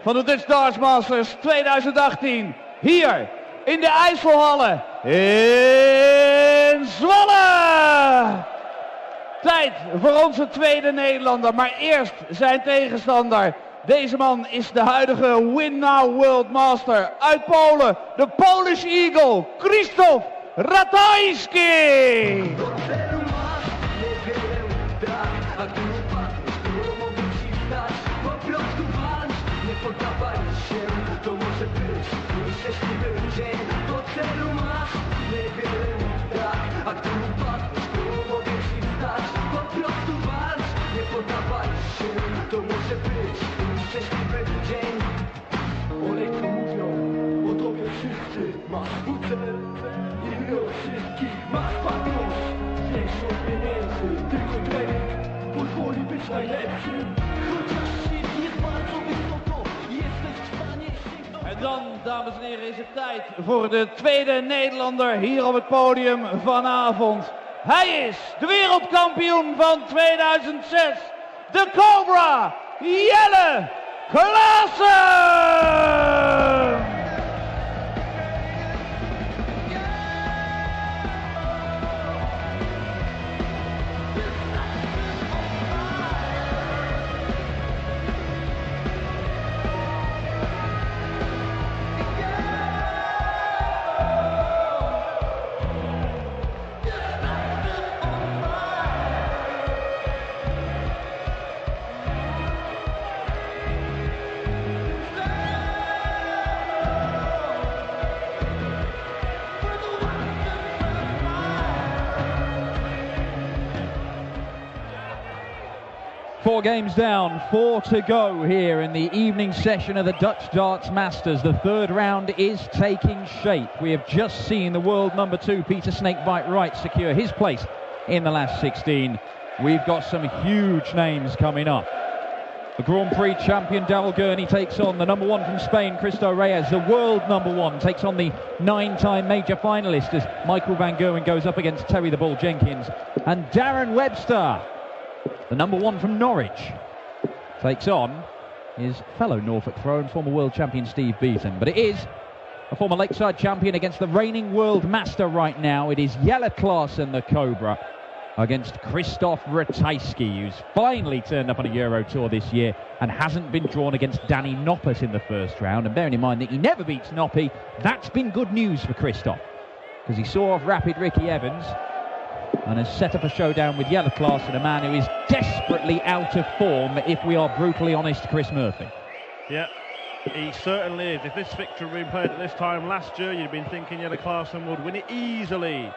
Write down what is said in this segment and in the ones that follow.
van de Dutch Darts Masters 2018. Hier in de IJsselhallen in Zwolle. Tijd voor onze tweede Nederlander, maar eerst zijn tegenstander. Deze man is de huidige Win Now World Master uit Polen. De Polish Eagle, Krzysztof Ratajski. En dan, dames en heren, is het tijd voor de tweede Nederlander hier op het podium vanavond. Hij is de wereldkampioen van 2006, de Cobra, Jelle Klaasen! Four games down, 4 to go here in the evening session of the Dutch Darts Masters. The third round is taking shape. We have just seen the world number 2, Peter Snakebite Wright, secure his place in the last 16. We've got some huge names coming up. The Grand Prix champion Daryl Gurney takes on the number 1 from Spain, Cristo Reyes. The world number 1 takes on the 9-time major finalist as Michael Van Gerwen goes up against Terry the Bull Jenkins. And Darren Webster, the number 1 from Norwich, takes on his fellow Norfolk thrower and former world champion Steve Beaton. But it is a former Lakeside champion against the reigning world master right now. It is Jelle Klaasen, the Cobra, against Krzysztof Ratajski, who's finally turned up on a Euro Tour this year and hasn't been drawn against Danny Noppert in the first round. And bearing in mind that he never beats Noppy, that's been good news for Krzysztof, because he saw off rapid Ricky Evans and has set up a showdown with Jelle Klaasen, a man who is desperately out of form, if we are brutally honest, Chris Murphy. Yeah, he certainly is. If this fixture had been played at this time last year, you'd been thinking Jelle Klaasen would win it easily.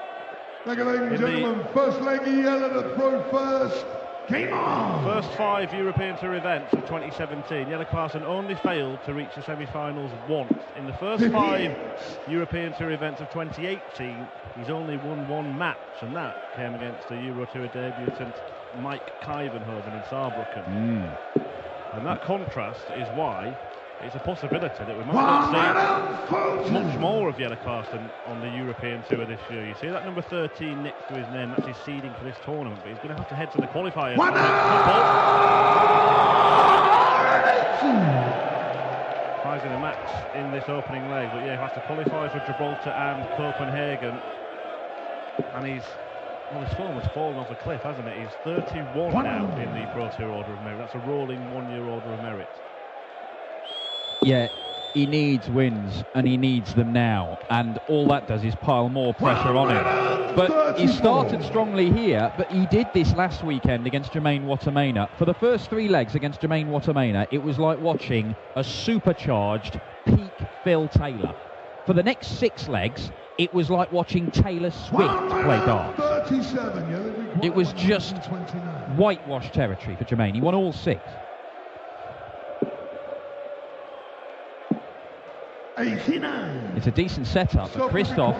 Thank you, ladies and gentlemen. First leg, Jelle to throw first. Game on! First 5 European Tour events of 2017, Jelle Klaasen only failed to reach the semi-finals once. In the first 5 European Tour events of 2018, he's only won 1 match, and that came against the Euro Tour debutant Mike Kuyvenhoven in Saarbrücken. And that contrast is why it's a possibility that we might see much more of Jelle Klaasen on the European Tour this year. You see that number 13 next to his name, that's his seeding for this tournament, but he's going to have to head to the qualifiers. He's in a match in this opening leg, but yeah, he has to qualify for Gibraltar and Copenhagen. And his form has fallen off a cliff, hasn't it? He's 31 now in the Pro Tour Order of Merit. That's a rolling 1-year Order of Merit. Yeah, he needs wins, and he needs them now, and all that does is pile more pressure on him. But he started strongly here, but he did this last weekend against Jermaine Wattimena. For the first 3 legs against Jermaine Wattimena, it was like watching a supercharged peak Phil Taylor. For the next 6 legs, it was like watching Taylor Swift play darts. It was just whitewash territory for Jermaine. He won all 6. 89. It's a decent setup, but Krzysztof,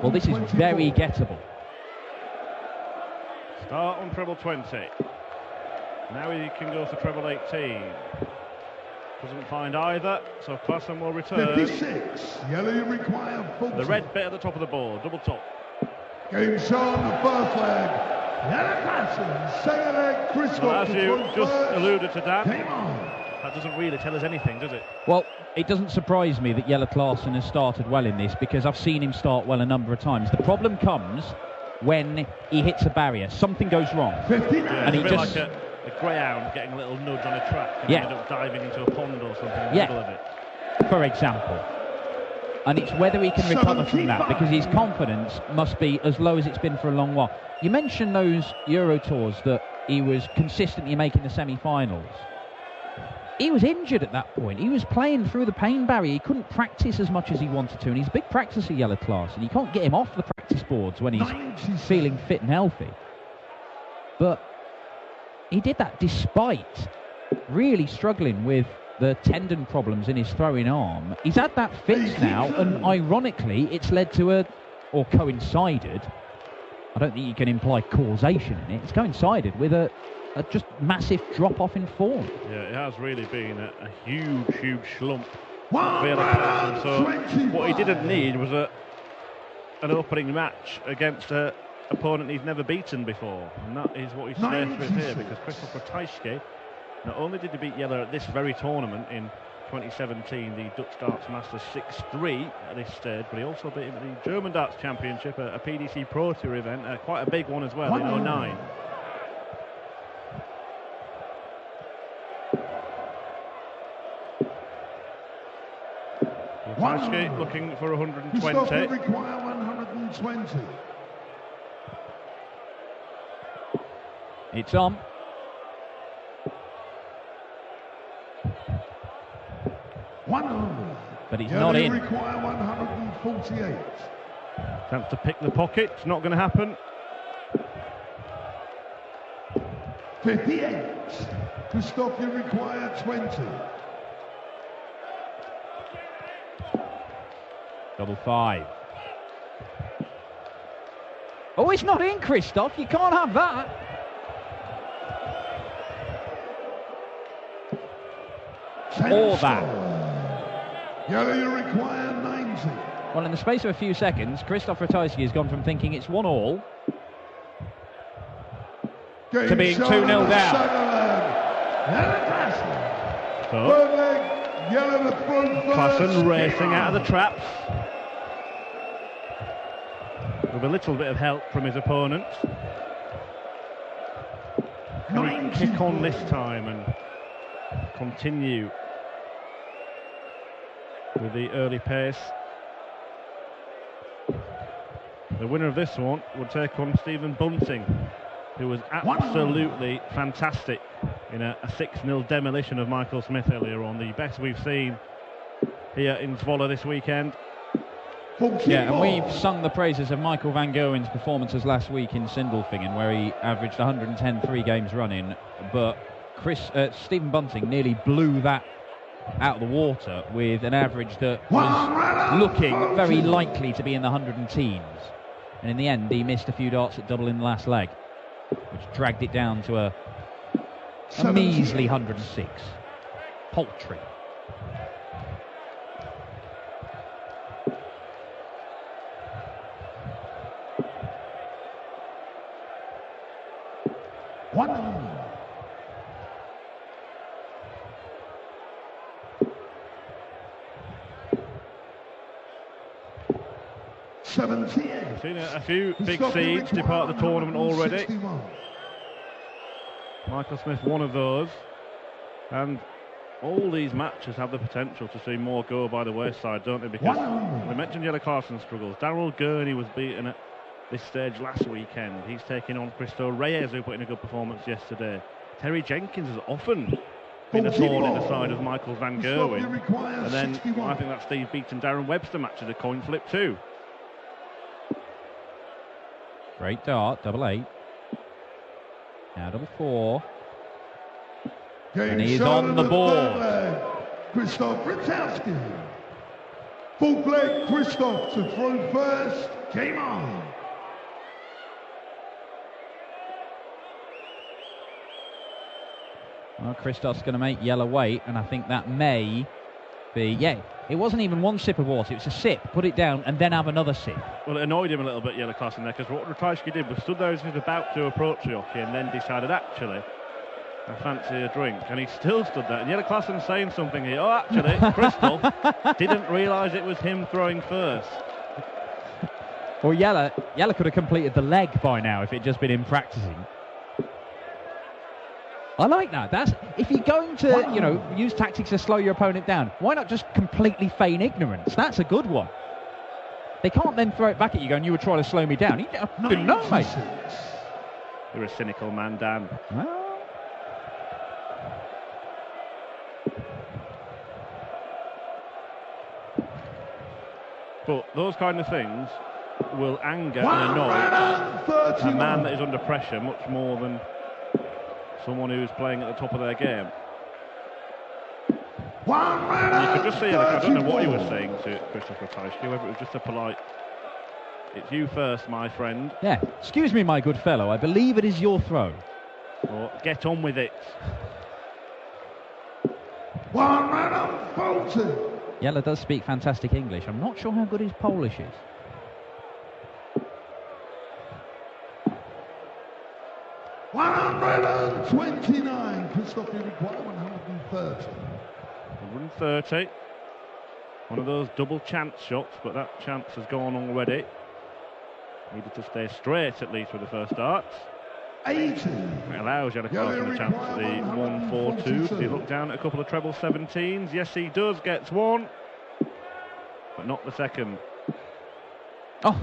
well, this is very gettable. Start on treble 20. Now he can go for treble 18. Doesn't find either, so Klaasen will return. 56. Jelle, you require full. The red bit at the top of the board, double top. Game shown, the first leg. Jelle Klaasen, second leg, Krzysztof. Well, as you just alluded to, Dan, Game on. that that doesn't really tell us anything, does it? Well, it doesn't surprise me that Jelle Klaasen has started well in this, because I've seen him start well a number of times. The problem comes when he hits a barrier. Something goes wrong. Yeah, and he just... like a greyhound getting a little nudge on a track and end up diving into a pond or something in the middle of it. For example. And it's whether he can recover from that, because his confidence must be as low as it's been for a long while. You mentioned those Euro tours that he was consistently making the semi-finals. He was injured at that point. He was playing through the pain barrier. He couldn't practice as much as he wanted to, and he's a big practicer, Jelle Klaasen. You can't get him off the practice boards when he's feeling fit and healthy. But he did that despite really struggling with the tendon problems in his throwing arm. He's had that fixed now, and ironically, it's led to or coincided, I don't think you can imply causation in it, it's coincided with a just massive drop-off in form. Yeah, it has really been a huge, huge slump for Jelle Klaasen. So what he didn't need was an opening match against an opponent he's never beaten before, and that is what he's faced with here, because Krzysztof Ratajski, not only did he beat Jelle at this very tournament in 2017, the Dutch Darts Masters 6-3 at this stage, but he also beat him at the German Darts Championship, a PDC Pro Tour event, quite a big one as well, in 2009. Ratajski looking for 120. Krzysztof require 120. It's on. But he's not in. Require 148. Attempts to pick the pocket, it's not going to happen. 58. Krzysztof, you require 20. Double five. Oh, it's not in, Krzysztof. You can't have that. Or that. Jelle, you require 90. Well, in the space of a few seconds, Krzysztof Ratajski has gone from thinking it's 1-1 to being 2-0 down. Klaasen racing out of the traps with a little bit of help from his opponent. Can he kick on this time and continue with the early pace? The winner of this one would take on Stephen Bunting, who was absolutely fantastic in a 6-0 demolition of Michael Smith earlier on. The best we've seen here in Zwolle this weekend. Yeah, and we've sung the praises of Michael van Gerwen's performances last week in Sindelfingen, where he averaged 110 3 games running, but Stephen Bunting nearly blew that out of the water with an average that was looking very likely to be in the 110s. And in the end, he missed a few darts at double in the last leg, which dragged it down to a measly 106. Paltry. We've seen a few big seeds depart the tournament already. Michael Smith, one of those. And all these matches have the potential to see more go by the wayside, don't they? Because we mentioned Jelle Klaasen's struggles. Daryl Gurney was beaten at this stage last weekend. He's taking on Cristo Reyes, who put in a good performance yesterday. Terry Jenkins has often been a thorn in the side of Michael van Gerwen. And then I think that Steve Beaton Darren Webster match is a coin flip too. Great dart, double 8. Now double 4. And he is on the board. Krzysztof Ratajski. Full leg Krzysztof to throw first. Game on. Well, Krzysztof's going to make Jelle wait, and I think that may be... Yeah, it wasn't even one sip of water. It was a sip, put it down, and then have another sip. Well, it annoyed him a little bit, Jelle Klaasen, there, because what Ratajski did was stood there as he was about to approach the hockey and then decided, actually, I fancy a drink, and he still stood there. And Jelle Klaasen's saying something here. Oh, actually, Krzysztof didn't realise it was him throwing first. Well, Jelle could have completed the leg by now if it had just been him practicing. I like that. That's if you're going to, use tactics to slow your opponent down. Why not just completely feign ignorance? That's a good one. They can't then throw it back at you going, "You were trying to slow me down." You didn't know, mate. You're a cynical man, Dan. Well, but those kind of things will anger and annoy a man that is under pressure much more than someone who's playing at the top of their game. And you could just see, I don't know what he was saying to Krzysztof Ratajski, whether it was just a polite, "It's you first, my friend." Yeah, excuse me, my good fellow, I believe it is your throw. Or "Get on with it." Jelle does speak fantastic English. I'm not sure how good his Polish is. $129. Krzysztof, you require 130. 130. One of those double chance shots, but that chance has gone already. Needed to stay straight at least with the first darts. 80. It allows Jelle Klaasen a chance at the 1-4-2. Does he look down at a couple of treble 17s? Yes, he does. Gets one, but not the second. Oh,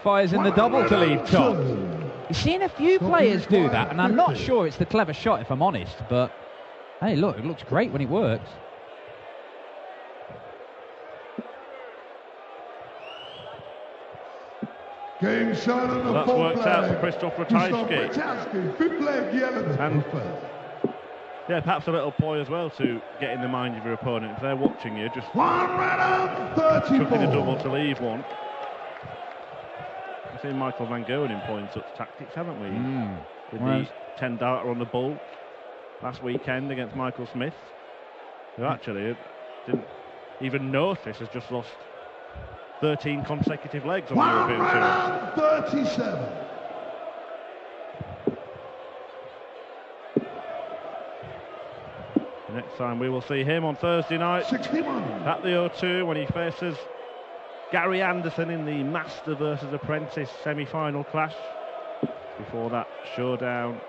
fires in the double to leave top. You're seeing a few players do that, and I'm not sure it's the clever shot, if I'm honest, but hey, look, it looks great when it works. Game shot on the That's fourth worked out leg. for Krzysztof Ratajski. Fifth leg, Jelle. And yeah, perhaps a little ploy as well to get in the mind of your opponent. If they're watching you, just chucking a double to leave one. We've seen Michael Van Gerwen employing such tactics, haven't we? With the 10-darter on the bull last weekend against Michael Smith, who actually didn't even notice has just lost 13 consecutive legs on the European Tour. 37. The next time we will see him on Thursday night 61. At the O2 when he faces Gary Anderson in the Master versus Apprentice semi-final clash. Before that showdown,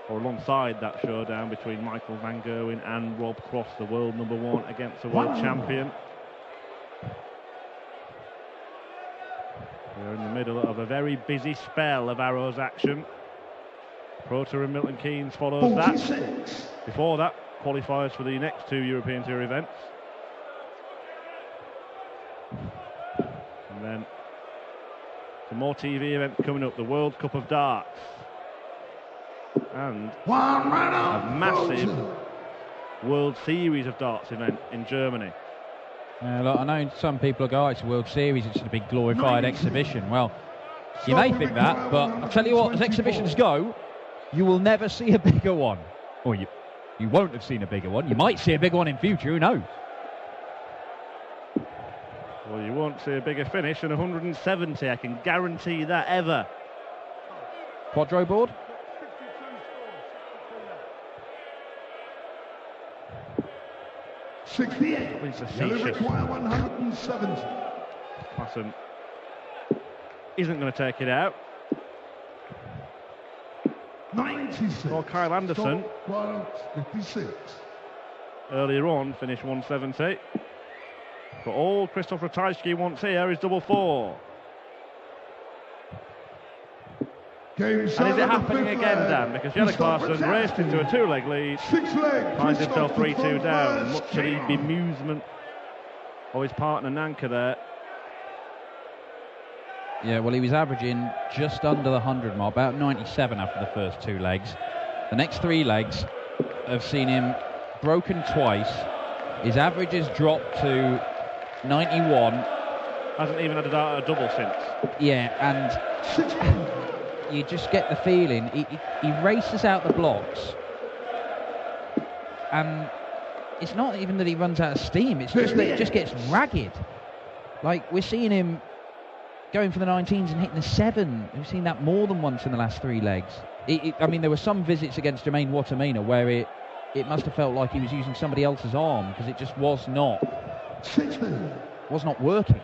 or alongside that showdown between Michael Van Gerwen and Rob Cross, the world #1 against the world champion. We're in the middle of a very busy spell of Arrows action. Pro Tour and Milton Keynes follows that. Before that, qualifiers for the next two European Tour events. And then some more TV events coming up. The World Cup of Darts. And a massive World Series of Darts event in Germany. Look, I know some people go, "Oh, it's a World Series, it's a big glorified exhibition." Well, you may think that, but I'll tell you what, as exhibitions go, you will never see a bigger one. Or you won't have seen a bigger one. You might see a bigger one in future, who knows? Well, you won't see a bigger finish than 170, I can guarantee that, ever. Quadro board? $68. Jelle require 170. Klaasen isn't going to take it out. 96. Or Kyle Anderson. 56. Earlier on, finished 170. But all Krzysztof Ratajski wants here is double four. And is it happening again, Dan? Because Jelle Klaasen raced into a two-leg lead, finds himself 3-2 down, much to the bemusement of his partner Nanka there. Yeah, well, he was averaging just under the 100 mark, about 97 after the first two legs. The next three legs have seen him broken twice. His average has dropped to 91. Hasn't even had a double since. Yeah, and you just get the feeling he races out the blocks, and it's not even that he runs out of steam, it's just that it just gets ragged. Like, we're seeing him going for the 19s and hitting the 7. We've seen that more than once in the last three legs. I mean, there were some visits against Jermaine Watamena where it must have felt like he was using somebody else's arm, because it just was not working.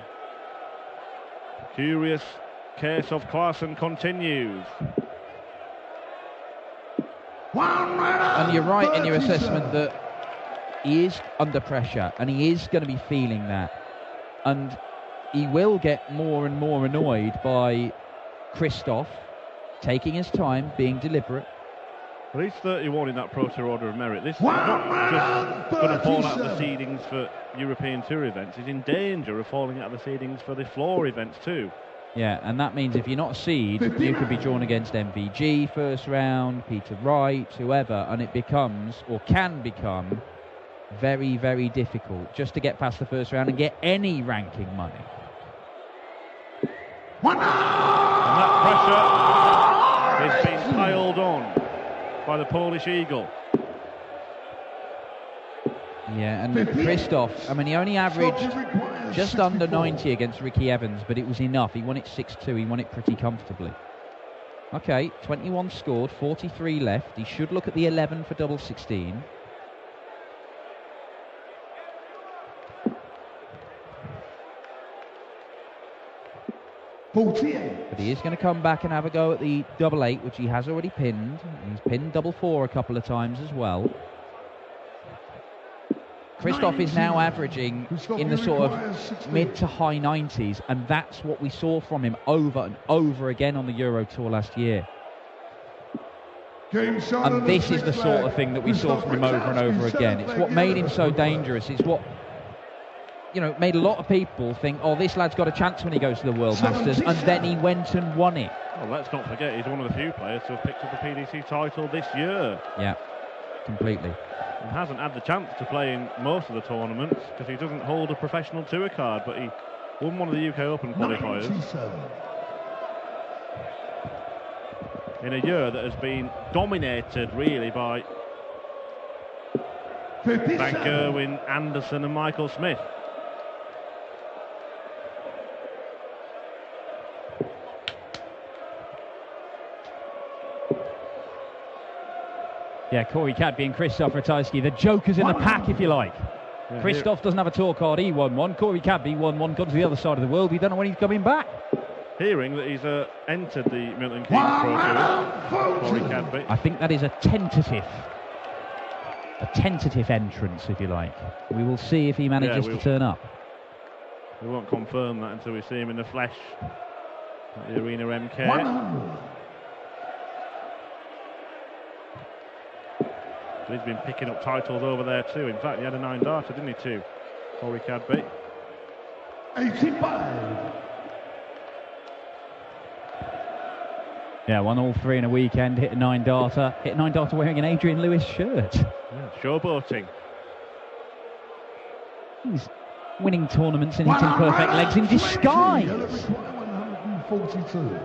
Curious case of Klaasen continues. And you're right in your assessment that he is under pressure and he is going to be feeling that. And he will get more and more annoyed by Krzysztof taking his time, being deliberate. Well, he's 31 in that Pro Tour Order of Merit. This is not just going to fall out of the seedings for European Tour events. He's in danger of falling out of the seedings for the floor events too. Yeah, and that means if you're not a seed, you could be drawn against MVG first round, Peter Wright, whoever, and it becomes, or can become, very, very difficult just to get past the first round and get any ranking money. And that pressure is being piled on by the Polish Eagle. Yeah, and Krzysztof, I mean, he only averaged just under 90 against Ricky Evans, but it was enough. He won it 6-2. He won it pretty comfortably. Okay, 21 scored, 43 left. He should look at the 11 for double 16. But he is going to come back and have a go at the double 8, which he has already pinned. He's pinned double 4 a couple of times as well. Krzysztof is now averaging in the sort of mid to high 90s, and that's what we saw from him over and over again on the Euro Tour last year. And this is the sort of thing that we saw from him over and over again. It's what made him so dangerous. It's what, you know, made a lot of people think, oh, this lad's got a chance when he goes to the World Masters, and then he went and won it. Well, let's not forget, he's one of the few players to have picked up a PDC title this year. Yeah, completely. And hasn't had the chance to play in most of the tournaments because he doesn't hold a professional tour card, but he won one of the UK Open qualifiers in a year that has been dominated really by Van Gerwen, Anderson and Michael Smith. Yeah, Corey Cadby and Krzysztof Ratajski, the jokers in the pack, if you like. Yeah, Krzysztof doesn't have a tour card, he won one. Corey Cadby won one, gone to the other side of the world. We don't know when he's coming back. Hearing that he's entered the Milton Keynes Pro Tour, Corey Cadby. I think that is a tentative entrance, if you like. We will see if he manages to turn up. We won't confirm that until we see him in the flesh at the Arena MK. He's been picking up titles over there too. In fact, he had a 9-darter, didn't he, too? Corey Cadby. 85. Yeah, won all 3 in a weekend, hit a 9-darter. Hit a 9-darter wearing an Adrian Lewis shirt. Yeah, showboating. He's winning tournaments and hitting perfect legs in disguise. 142.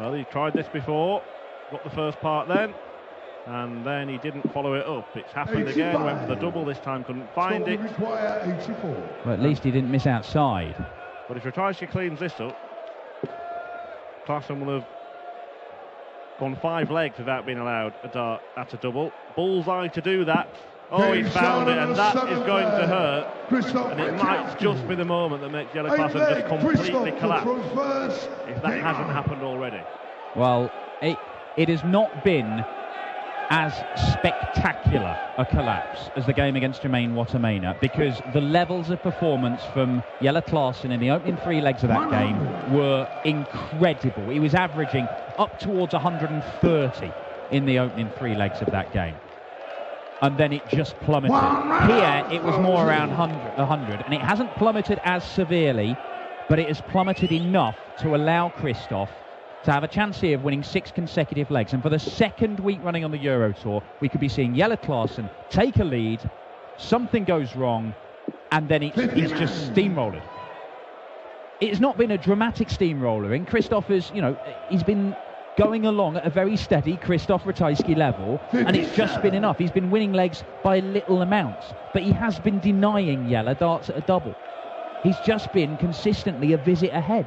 Well, he tried this before. Got the first part then. And then he didn't follow it up. It's happened again, went for the double, this time couldn't find it. Well, at least he didn't miss outside. But if Ratajski cleans this up, Klaasen will have gone 5 legs without being allowed a dart at a double. Bullseye to do that. Oh, he found it, and that is going to hurt. And it might just be the moment that makes Jelle Klaasen just completely collapse, if that hasn't happened already. Well, it has not been as spectacular a collapse as the game against Jermaine Watamena, because the levels of performance from Jelle Klaasen in the opening 3 legs of that game were incredible. He was averaging up towards 130 in the opening 3 legs of that game. And then it just plummeted. Here, it was more around 100, and it hasn't plummeted as severely, but it has plummeted enough to allow Krzysztof to have a chance here of winning 6 consecutive legs. And for the second week running on the Euro Tour, we could be seeing Jelle Klaasen take a lead, something goes wrong, and then it's just steamrolled. It's not been a dramatic steamroller. Krzysztof has, you know, he's been going along at a very steady Krzysztof Ratajski level, and it's just been enough. He's been winning legs by little amounts, but he has been denying Jelle darts at a double. He's just been consistently a visit ahead.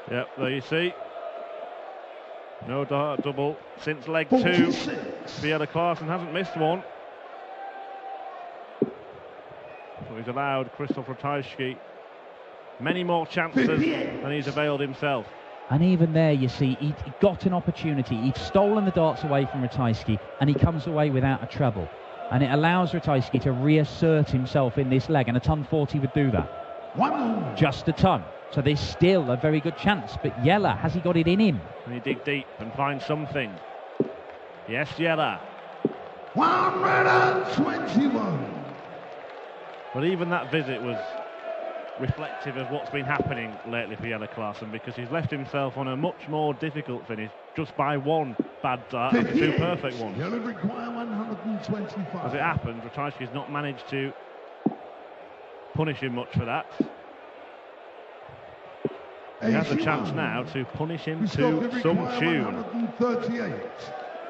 Yep, there you see. No dart double since leg 2. Jelle Klaasen hasn't missed one. So he's allowed Krzysztof Ratajski many more chances than he's availed himself. And even there, you see, he got an opportunity. He'd stolen the darts away from Ratajski, and he comes away without a treble. And it allows Ratajski to reassert himself in this leg, and a ton 40 would do that. Just a ton. So there's still a very good chance. But Jelle, has he got it in him? Can he dig deep and find something? Yes, Jelle. 121. But even that visit was reflective of what's been happening lately for Jelle Klaasen, because he's left himself on a much more difficult finish just by one bad dart and 2 perfect ones. Jelle require 125. As it happens, Ratajski's not managed to punish him much for that. He has a chance now to punish him to some tune.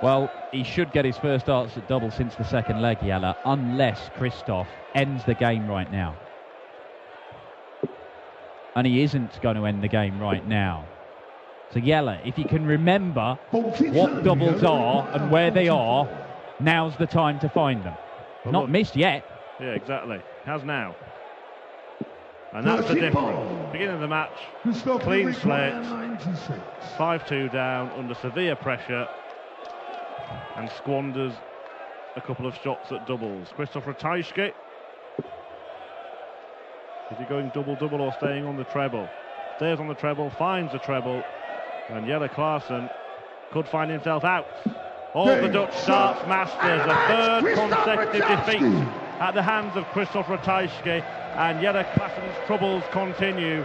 Well, he should get his first darts at double since the second leg, Jelle, unless Krzysztof ends the game right now. And he isn't going to end the game right now. So Jelle, if you can remember what doubles are and where they are, now's the time to find them. Well, not look, missed yet. Yeah, exactly. Has now. And that's the difference. Beginning of the match, clean slate, 5-2 down under severe pressure, and squanders a couple of shots at doubles. Krzysztof Ratajski. Is he going double-double or staying on the treble? Stays on the treble, finds the treble, and Jelle Klaasen could find himself out. All the Dutch darts masters, a third consecutive defeat at the hands of Krzysztof Ratajski, and Jelle Klaasen's troubles continue.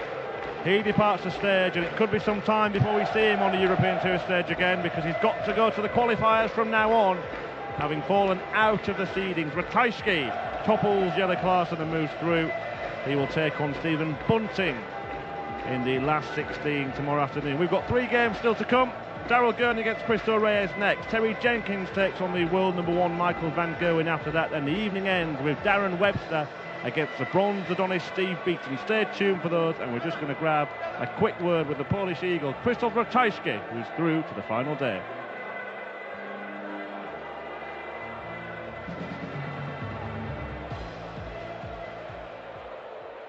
He departs the stage, and it could be some time before we see him on the European Tour stage again, because he's got to go to the qualifiers from now on, having fallen out of the seedings. Ratajski topples Jelle Klaasen and moves through. He will take on Stephen Bunting in the last 16 tomorrow afternoon. We've got 3 games still to come. Daryl Gurney against Cristo Reyes next. Terry Jenkins takes on the world #1 Michael van Gerwen after that. And the evening ends with Darren Webster against the bronze Adonis Steve Beaton. Stay tuned for those, and we're just going to grab a quick word with the Polish Eagle, Krzysztof Ratajski, who's through to the final day.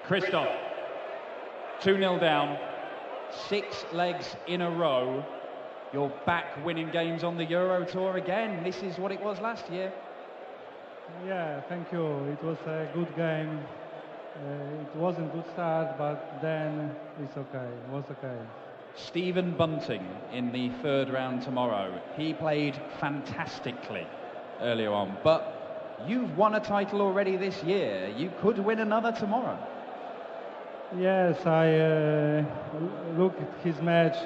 Krzysztof, 2-0 down, 6 legs in a row. You're back winning games on the Euro Tour again. This is what it was last year. Yeah, thank you. It was a good game. It wasn't a good start, but then it's okay. It was okay. Stephen Bunting in the 3rd round tomorrow. He played fantastically earlier on, but you've won a title already this year. You could win another tomorrow. Yes, I looked at his match.